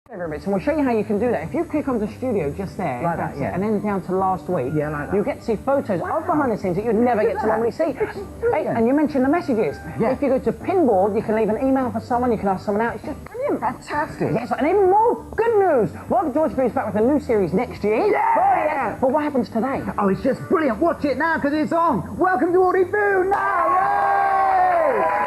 Bits, and we'll show you how you can do that. If you click on the studio just there, like that, yeah. and then down to last week, yeah, like that. you'll get to see photos of behind the scenes that you'd never get to normally see. Hey, and you mentioned the messages. Yeah. If you go to Pinboard, you can leave an email for someone, you can ask someone out. It's just brilliant. Fantastic. Yes, and even more good news. Welcome to Orty Fou's back with a new series next year. Yeah. Oh, yeah. But what happens today? Oh, it's just brilliant. Watch it now because it's on. Welcome to Orty Fou now. Yay!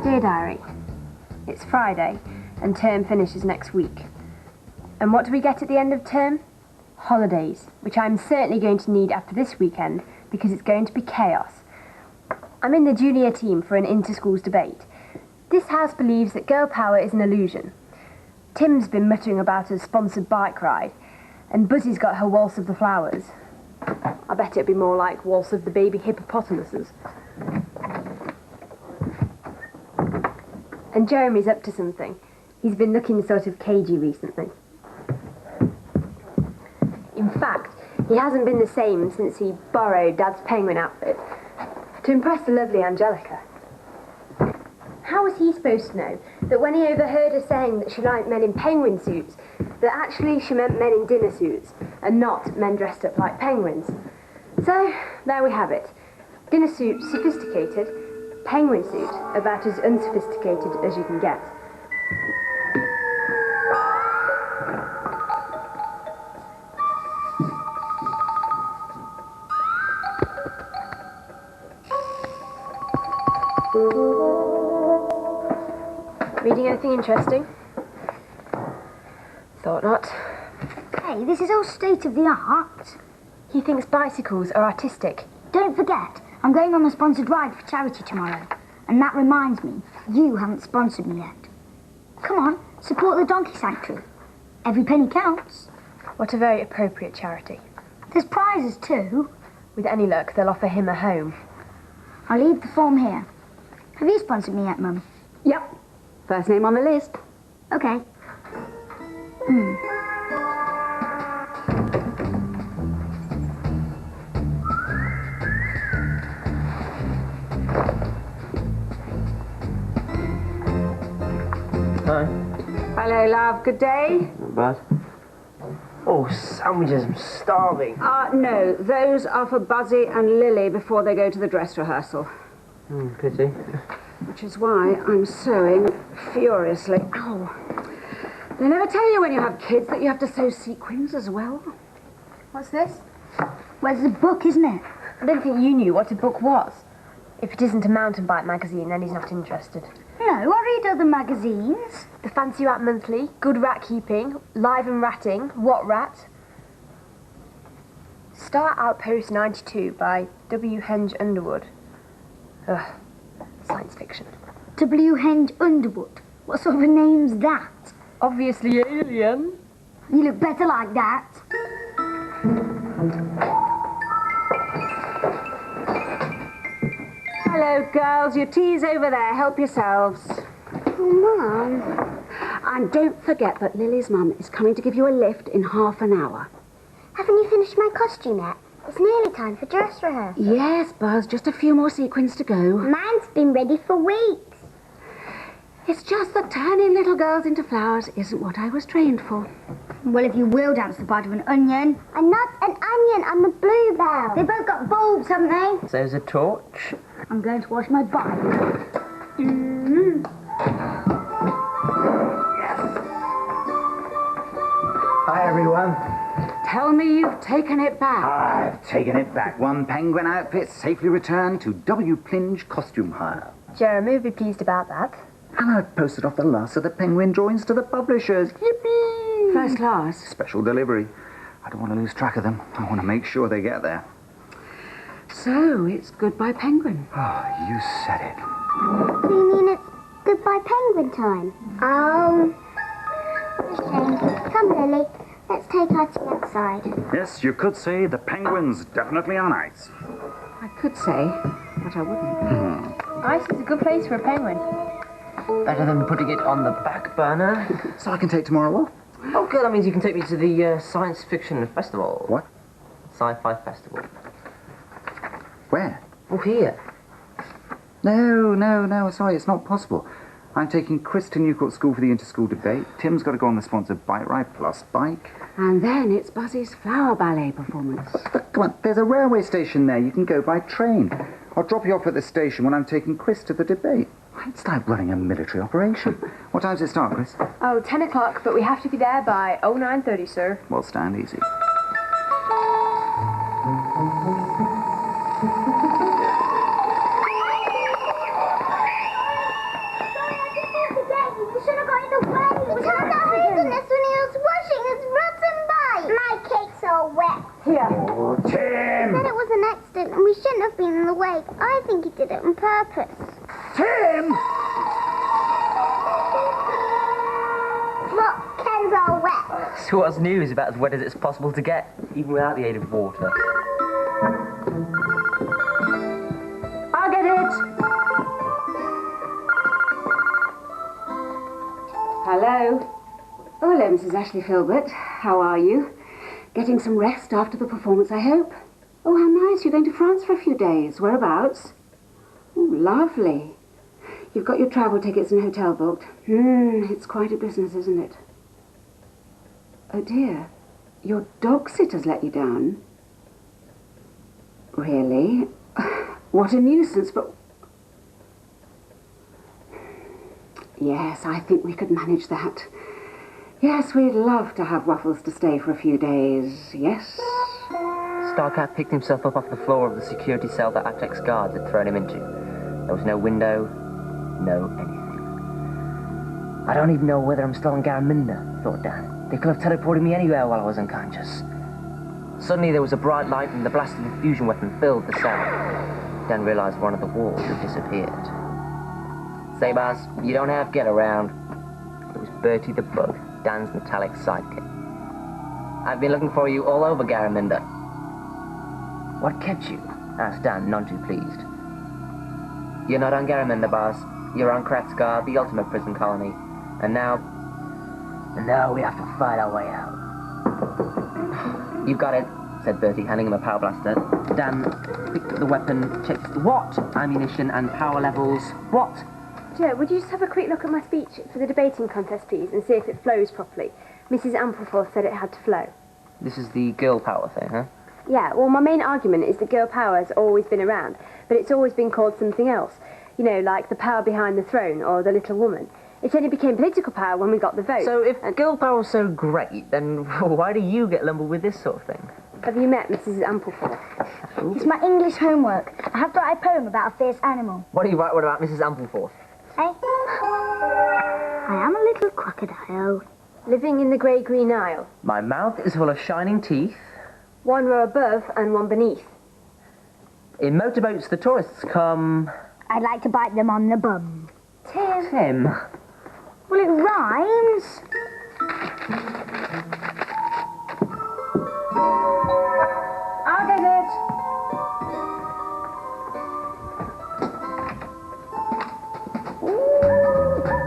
Dear Diary, it's Friday and term finishes next week. And what do we get at the end of term? Holidays, which I'm certainly going to need after this weekend because it's going to be chaos. I'm in the junior team for an inter-schools debate. This house believes that girl power is an illusion. Tim's been muttering about a sponsored bike ride, and Buzzy's got her waltz of the flowers. I bet it'd be more like waltz of the baby hippopotamuses. And Jeremy's up to something. He's been looking sort of cagey recently. In fact, he hasn't been the same since he borrowed Dad's penguin outfit to impress the lovely Angelica. How was he supposed to know that when he overheard her saying that she liked men in penguin suits, that actually she meant men in dinner suits and not men dressed up like penguins? So, there we have it. Dinner suit, sophisticated. Penguin suit, about as unsophisticated as you can get. Reading anything interesting? Thought not. Hey, this is all state of the art. He thinks bicycles are artistic. Don't forget, I'm going on a sponsored ride for charity tomorrow. And that reminds me, you haven't sponsored me yet. Come on, support the donkey sanctuary. Every penny counts. What a very appropriate charity. There's prizes too. With any luck, they'll offer him a home. I'll leave the form here. Have you sponsored me yet, Mum? Yep. First name on the list. Okay. Hi. Hello, love. Good day? Not bad. Oh, sandwiches. I'm starving. No. Those are for Buzzy and Lily before they go to the dress rehearsal. Pity. Which is why I'm sewing furiously. Ow. They never tell you when you have kids that you have to sew sequins as well. What's this? Well, it's a book, isn't it? I don't think you knew what a book was. If it isn't a mountain bike magazine, then he's not interested. No, I read other magazines. The Fancy Rat Monthly, Good Rat Keeping, Live and Ratting, What Rat? Star Outpost 92 by W. Henge Underwood. Ugh, science fiction. W. Henge Underwood. What sort of a name's that? Obviously alien. You look better like that. Hello, girls. Your tea's over there. Help yourselves. Oh, Mum. And don't forget that Lily's mum is coming to give you a lift in half an hour. Haven't you finished my costume yet? It's nearly time for dress rehearsal. Yes, Buzz. Just a few more sequins to go. Mine's been ready for weeks. It's just that turning little girls into flowers isn't what I was trained for. Well, if you will dance the part of an onion. I'm not an onion, I'm a bluebell. They both got bulbs, haven't they? There's a torch. I'm going to wash my bike. Hi, everyone. Tell me you've taken it back. I've taken it back. One penguin outfit safely returned to W. Plinge Costume Hire. Jeremy will be pleased about that. And I've posted off the last of the penguin drawings to the publishers. Yippee! First class. Special delivery. I don't want to lose track of them. I want to make sure they get there. So, it's Goodbye Penguin. Oh, you said it. Do you mean it's Goodbye penguin time. Oh. A shame. Come, Lily. Let's take our tea outside. Yes, you could say the penguins definitely on ice. I could say, but I wouldn't. Ice is a good place for a penguin. Better than putting it on the back burner. So I can take tomorrow off? Oh, good. That means you can take me to the science fiction festival. What? Sci-fi festival. Where? Oh, here. No, sorry, it's not possible. I'm taking Chris to Newcourt School for the inter-school debate. Tim's got to go on the sponsored bike ride plus bike. And then it's Buzzy's flower ballet performance. But come on, there's a railway station there. You can go by train. I'll drop you off at the station when I'm taking Chris to the debate. It's like running a military operation. What time does it start, Chris? Oh, 10 o'clock, but we have to be there by 09:30, sir. Well, stand easy. Oh, Tim! He said it was an accident and we shouldn't have been in the wake. I think he did it on purpose. Tim! Look, Ken's all wet. So what's new is about as wet as it's possible to get, even without the aid of water. I'll get it! Hello? Oh, hello, Mrs. Ashley Filbert. How are you? Getting some rest after the performance, I hope? Oh, how nice. You're going to France for a few days. Whereabouts? Oh, lovely. You've got your travel tickets and hotel booked. It's quite a business, isn't it? Oh, dear. Your dog sitter's let you down? Really? What a nuisance, but... Yes, I think we could manage that. Yes, we'd love to have Waffles to stay for a few days, yes? Starcat picked himself up off the floor of the security cell that Apex guards had thrown him into. There was no window, no anything. I don't even know whether I'm still on Garaminda, thought Dan. They could have teleported me anywhere while I was unconscious. Suddenly there was a bright light and the blast of a fusion weapon filled the cell. Dan realized one of the walls had disappeared. Say, Buzz, you don't have to get around. It was Bertie the Bug, Dan's metallic sidekick. I've been looking for you all over Garaminda. What kept you? Asked Dan, none too pleased. You're not on Garaminda, Buzz. You're on Kratzgar, the ultimate prison colony. And now we have to fight our way out. You got it, said Bertie, handing him a power blaster. Dan picked up the weapon, checked what? Ammunition and power levels. What? Joe, would you just have a quick look at my speech for the debating contest, please, and see if it flows properly? Mrs. Ampleforth said it had to flow. This is the girl power thing, huh? Yeah, well, my main argument is that girl power has always been around, but it's always been called something else. You know, like the power behind the throne or the little woman. It only became political power when we got the vote. So if girl power was so great, then why do you get lumbered with this sort of thing? Have you met Mrs. Ampleforth? It's my English homework. I have to write a poem about a fierce animal. What do you write about Mrs. Ampleforth? Eh? I am a little crocodile. Living in the grey-green Isle. My mouth is full of shining teeth. One row above and one beneath. In motorboats, the tourists come... I'd like to bite them on the bum. Tim. Well, it rhymes. I'll get it!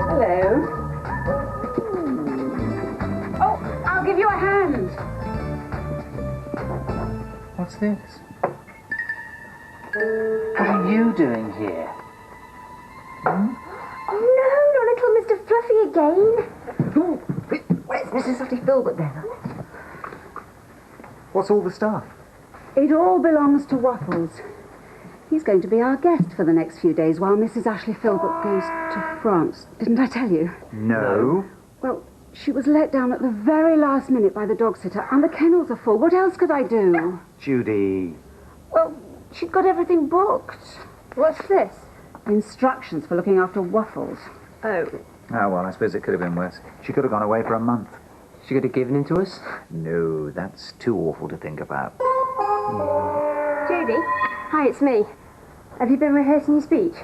Hello. Oh, I'll give you a hand. What's this? What are you doing here? Oh no, not little Mr. Fluffy again. Where's Mrs. Ashley Filbert then? What's all the stuff? It all belongs to Waffles. He's going to be our guest for the next few days while Mrs. Ashley Filbert goes to France. Didn't I tell you? No. Well, she was let down at the very last minute by the dog sitter, and the kennels are full. What else could I do? Judy. Well, she'd got everything booked. What's this? Instructions for looking after Waffles. Oh. Oh, well, I suppose it could have been worse. She could have gone away for a month. She could have given in to us? No, that's too awful to think about. Judy? Hi, it's me. Have you been rehearsing your speech?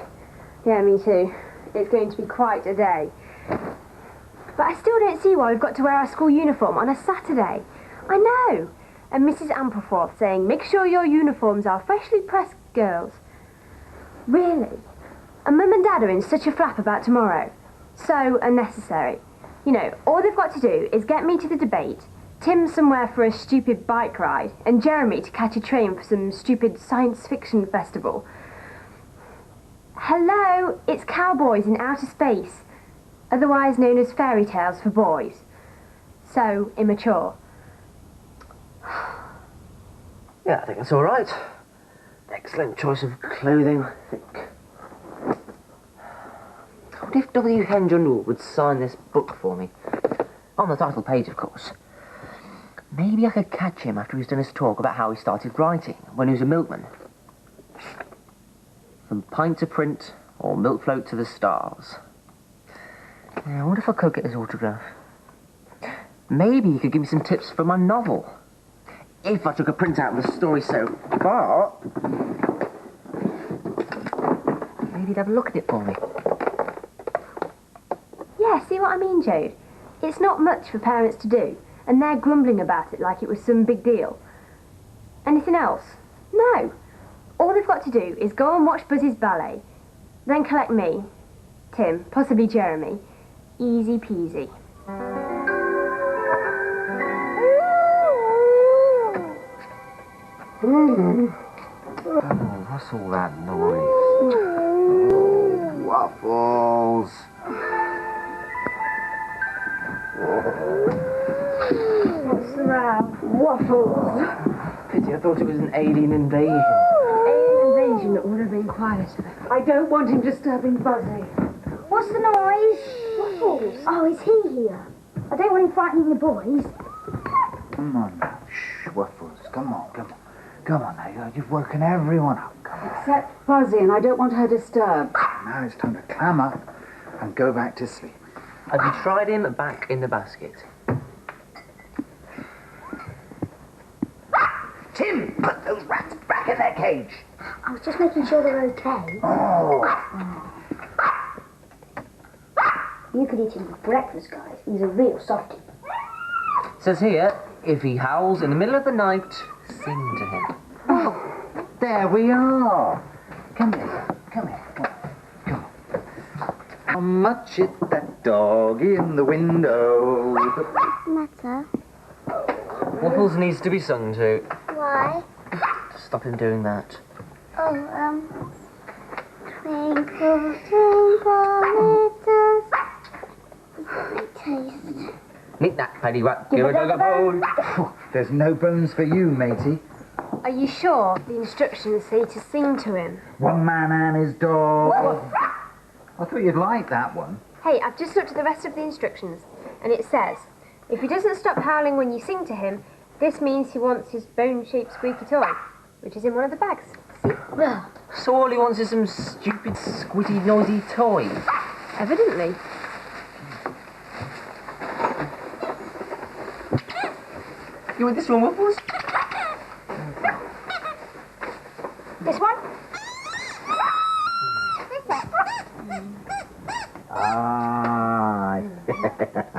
Yeah, me too. it's going to be quite a day. But I still don't see why we've got to wear our school uniform on a Saturday. I know. And Mrs. Ampleforth saying, make sure your uniforms are freshly pressed, girls. Really? And Mum and Dad are in such a flap about tomorrow. So unnecessary. You know, all they've got to do is get me to the debate, Tim somewhere for a stupid bike ride, and Jeremy to catch a train for some stupid science fiction festival. Hello, it's cowboys in outer space, otherwise known as fairy tales for boys. So immature. Yeah, I think that's all right. Excellent choice of clothing, I think. What if W. Henge Underwood would sign this book for me? On the title page, of course. Maybe I could catch him after he's done his talk about how he started writing when he was a milkman. From pint to print, or milk float to the stars. Yeah, I wonder if I could get his autograph. Maybe he could give me some tips for my novel. If I took a printout of the story so far. Maybe he'd have a look at it for me. Yeah, see what I mean, Jode? It's not much for parents to do, and they're grumbling about it like it was some big deal. Anything else? No. All they've got to do is go and watch Buzzy's ballet, then collect me, Tim, possibly Jeremy. Easy peasy. Oh, what's all that noise? Oh, Waffles. What's the row? Waffles. Pity, I thought it was an alien invasion. Alien invasion that would have been quieter. I don't want him disturbing Buzzy. What's the noise? Waffles. Oh, is he here? I don't want him frightening the boys. Come on now. Shh, Waffles. Come on, come on. Come on now, you've woken everyone up. Come on. Except Buzzy, and I don't want her disturbed. Now it's time to clam up and go back to sleep. Have you tried him back in the basket? Tim, put those rats back in their cage. I was just making sure they're okay. Oh. You could eat him for breakfast, guys. He's a real softie. Says here, if he howls in the middle of the night, sing to him. Oh, there we are. Come here, come here, come on. Come on. How much is that dog in the window? Matter? Waffles needs to be sung to. Why? To stop him doing that. Oh, twinkle, twinkle, little taste. Knick-knack, paddywhack, give a dog a bone. There's no bones for you, matey. Are you sure the instructions say to sing to him? One man and his dog. I thought you'd like that one. Hey, I've just looked at the rest of the instructions, and it says, if he doesn't stop howling when you sing to him, this means he wants his bone-shaped squeaky toy, which is in one of the bags. See? So all he wants is some stupid, squiddy, noisy toy. Evidently. You want this one, Waffles? This one?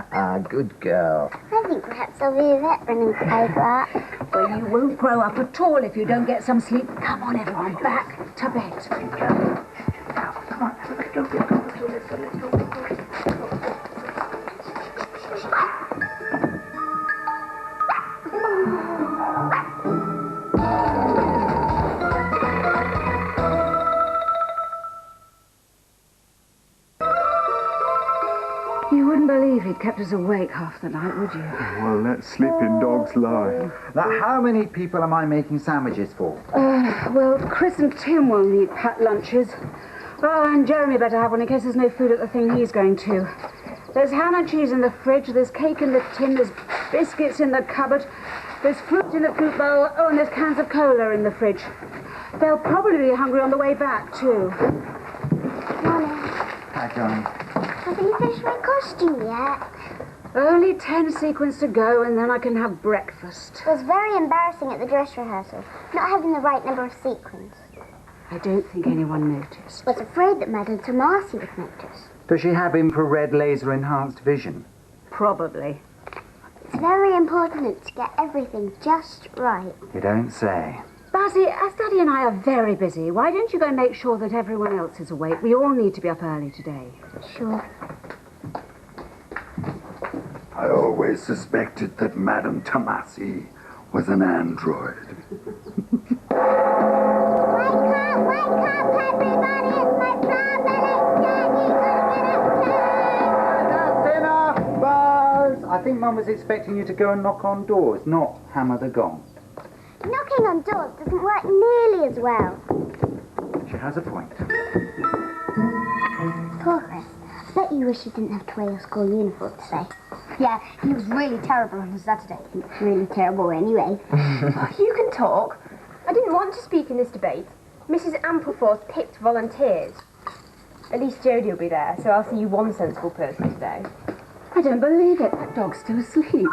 Ah, good girl. I think perhaps I'll be a veteran and play that. Well, you won't grow up at all if you don't get some sleep. Come on, everyone, back to bed. Come on, let's go, let's go. You wouldn't believe he'd kept us awake half the night, would you? Well, let sleeping dogs lie. Now, how many people am I making sandwiches for? Well, Chris and Tim will need packed lunches. Oh, and Jeremy better have one in case there's no food at the thing he's going to. There's ham and cheese in the fridge, there's cake in the tin, there's biscuits in the cupboard, there's fruit in the fruit bowl, oh, and there's cans of cola in the fridge. They'll probably be hungry on the way back, too. Morning. Hi, Johnny. Haven't you finished my costume yet? Only 10 sequins to go, and then I can have breakfast. It was very embarrassing at the dress rehearsal, not having the right number of sequins. I don't think anyone noticed. Was afraid that Madame Tomasi would notice. Does she have infrared laser enhanced vision? Probably. It's very important to get everything just right. You don't say. Buzzy, as Daddy and I are very busy, why don't you go and make sure that everyone else is awake? We all need to be up early today. Sure. I always suspected that Madame Tomasi was an android. Wake up, everybody! It's my problem. Daddy, gonna get up. Dinner, Buzz! I think Mum was expecting you to go and knock on doors, not hammer the gong. Knocking on doors doesn't work nearly as well. She has a point. Poor Chris. I bet you wish you didn't have to wear your school uniform today. Yeah, he was really terrible on Saturday. He was really terrible anyway. You can talk. I didn't want to speak in this debate. Mrs. Ampleforth picked volunteers. At least Jodie will be there, so I'll see you one sensible person today. I don't believe it. That dog's still asleep.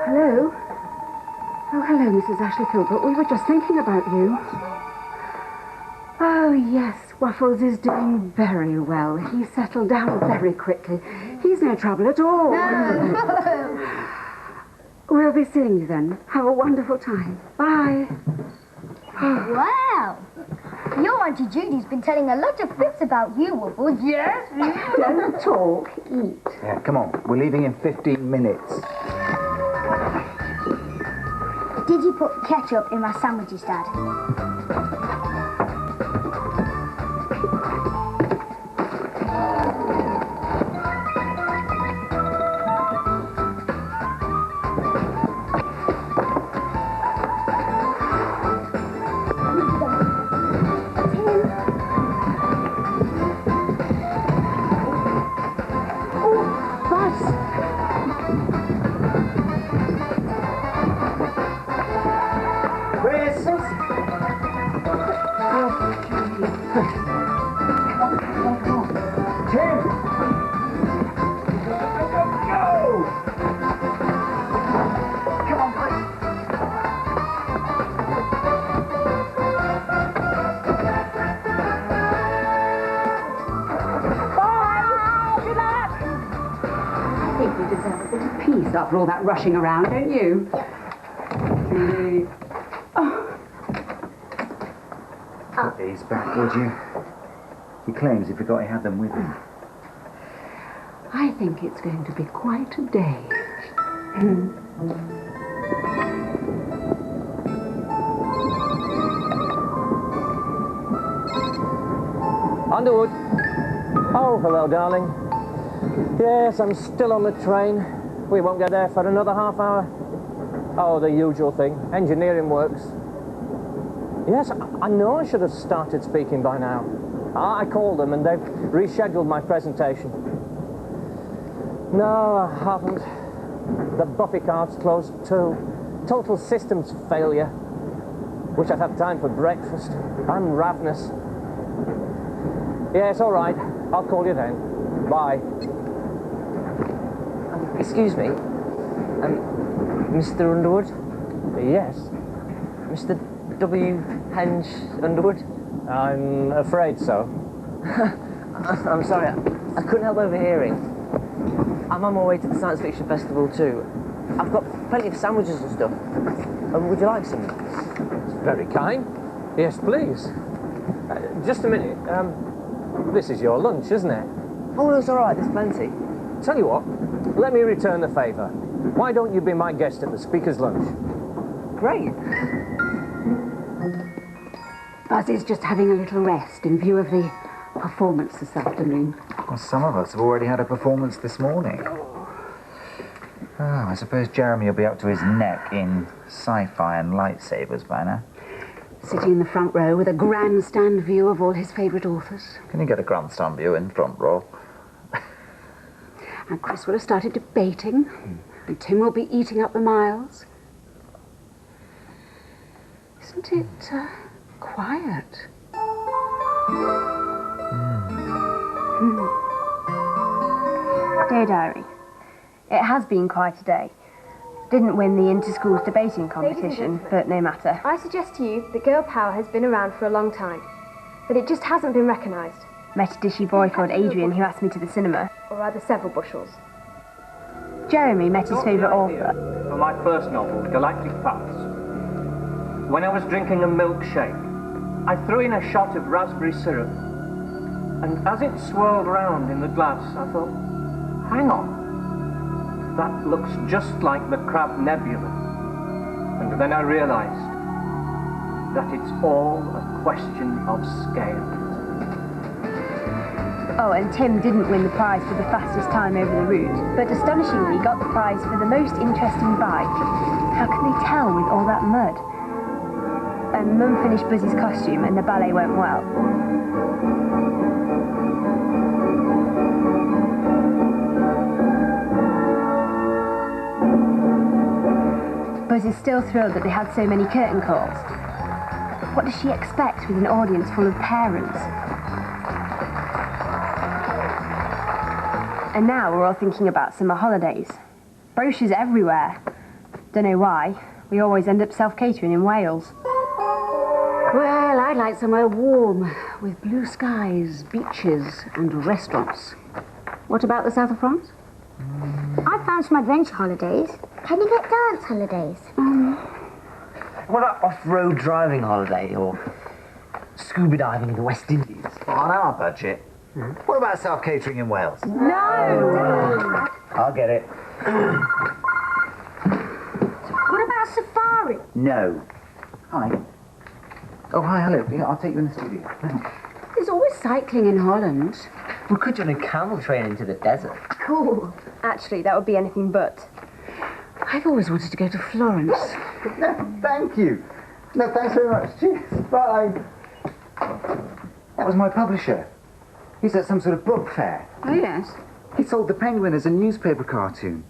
Hello? Oh, hello, Mrs. Ashley Philbert. We were just thinking about you. Oh, yes, Waffles is doing very well. He settled down very quickly. He's no trouble at all. We'll be seeing you then. Have a wonderful time. Bye. Wow! Your Auntie Judy's been telling a lot of fibs about you, Waffles. Yes? Don't talk, eat. Yeah, come on. We're leaving in 15 minutes. Did you put ketchup in my sandwiches, Dad? Peace after all that rushing around, don't you? Put these back, would you? He claims he forgot he had them with him. I think it's going to be quite a day. Underwood. Oh, hello, darling. Yes, I'm still on the train. We won't get there for another half hour. Oh, the usual thing. Engineering works. Yes, I know I should have started speaking by now. I called them and they've rescheduled my presentation. No, I haven't. The Buffy card's closed too. Total systems failure. Wish I'd had time for breakfast. I'm ravenous. Yes, all right. I'll call you then. Bye. Excuse me, Mr. Underwood? Yes. Mr. W. Henge Underwood? I'm afraid so. I'm sorry, I couldn't help overhearing. I'm on my way to the science fiction festival too. I've got plenty of sandwiches and stuff. Would you like some? It's very kind. Yes, please. Just a minute. This is your lunch, isn't it? Oh, it's all right, there's plenty. Tell you what, let me return the favour. Why don't you be my guest at the speaker's lunch? Great. Buzzy's just having a little rest in view of the performance this afternoon. Well, some of us have already had a performance this morning. Oh, I suppose Jeremy will be up to his neck in sci-fi and lightsabers by now. Sitting in the front row with a grandstand view of all his favourite authors. Can you get a grandstand view in front row? And Chris will have started debating, and Tim will be eating up the miles. Isn't it quiet? Dear Diary, it has been quite a day. Didn't win the inter-schools debating competition, but no matter. I suggest to you that girl power has been around for a long time, but it just hasn't been recognised. Met a dishy boy called Adrian who asked me to the cinema. Or rather several bushels. Jeremy met his favourite author. For my first novel, Galactic Paths. When I was drinking a milkshake, I threw in a shot of raspberry syrup, and as it swirled round in the glass, I thought, hang on, that looks just like the Crab Nebula. And then I realised that it's all a question of scale. Oh, and Tim didn't win the prize for the fastest time over the route, but astonishingly got the prize for the most interesting bike. How can they tell with all that mud? And Mum finished Buzzy's costume and the ballet went well. Buzzy's still thrilled that they had so many curtain calls. What does she expect with an audience full of parents? And now we're all thinking about summer holidays. Brochures everywhere. Don't know why. We always end up self-catering in Wales. Well, I'd like somewhere warm, with blue skies, beaches, and restaurants. What about the south of France? I found some adventure holidays. Can you get dance holidays? What about off-road driving holiday or scuba diving in the West Indies? On our budget. What about self-catering in Wales? No! I'll get it. What about safari? No. Hi. Oh, hi, hello. Yeah, I'll take you in the studio. There's always cycling in Holland. We could join a camel train into the desert. Cool. Actually, that would be anything but. I've always wanted to go to Florence. No, thank you. No, thanks very much. Cheers. Bye. That was my publisher. He's at some sort of book fair. Oh, yes? He sold The Penguin as a newspaper cartoon.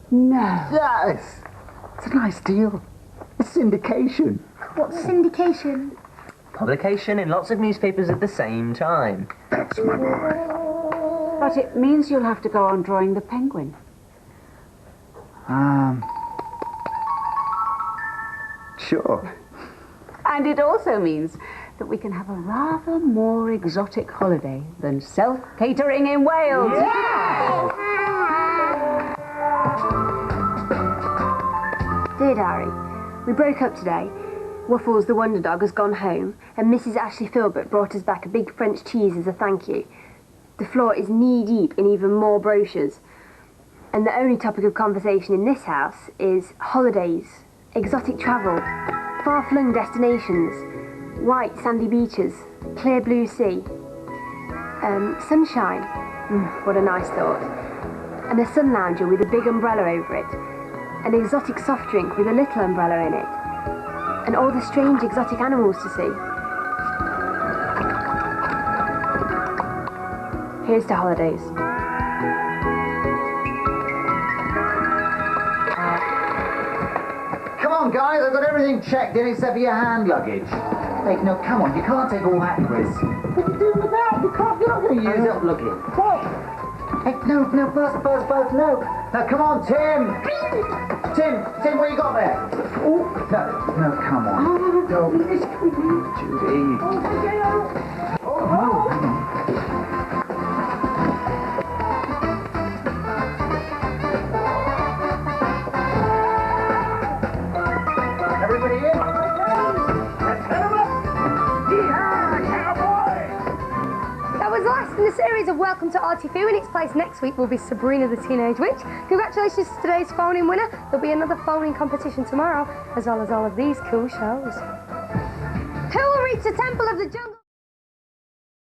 No. Yes. It's a nice deal. It's syndication. What's syndication? Publication in lots of newspapers at the same time. That's my boy. But it means you'll have to go on drawing the penguin. Sure. And it also means that we can have a rather more exotic holiday than self-catering in Wales. Dear Diary, we broke up today. Waffles, the wonder dog, has gone home, and Mrs. Ashley Filbert brought us back a big French cheese as a thank you. The floor is knee-deep in even more brochures. And the only topic of conversation in this house is holidays, exotic travel, far-flung destinations, white sandy beaches, clear blue sea, sunshine, what a nice thought, and a sun lounger with a big umbrella over it, an exotic soft drink with a little umbrella in it, and all the strange exotic animals to see. Here's to holidays. Come on, guys. I've got everything checked in except for your hand luggage. Hey, no, come on. You can't take all that, Chris. What are you doing with that? You're not going to use it. Stop looking. What? Hey, no, Buzz, no. Now, come on, Tim, what you got there? Oh, no, come on. No. Judy. Oh, come on. Everybody in? Let's hit 'em up! Yeah, cowboy! That was the last in the series of Welcome to Orty Fou. In its place next week will be Sabrina the Teenage Witch. Congratulations to today's phone-in winner. There'll be another phone-in competition tomorrow, as well as all of these cool shows. Who will reach the Temple of the Jungle?